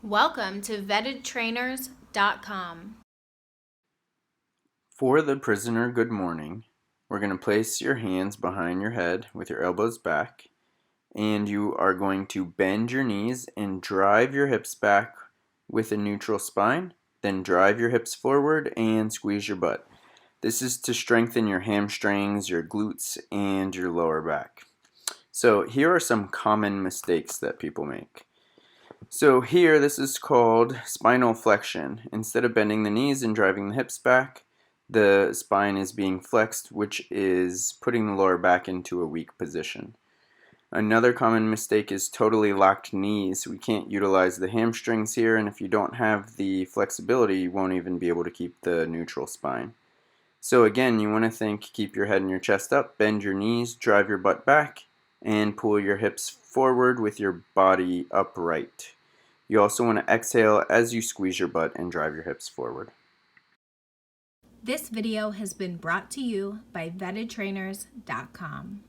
Welcome to VettedTrainers.com. For the prisoner good morning, we're going to place your hands behind your head with your elbows back, and you are going to bend your knees and drive your hips back with a neutral spine, then drive your hips forward and squeeze your butt. This is to strengthen your hamstrings, your glutes, and your lower back. So here are some common mistakes that people make. So here, this is called spinal flexion. Instead of bending the knees and driving the hips back, the spine is being flexed, which is putting the lower back into a weak position. Another common mistake is totally locked knees. We can't utilize the hamstrings here, and if you don't have the flexibility, you won't even be able to keep the neutral spine. So again, you want to keep your head and your chest up, bend your knees, drive your butt back, and pull your hips forward with your body upright. You also want to exhale as you squeeze your butt and drive your hips forward. This video has been brought to you by VettedTrainers.com.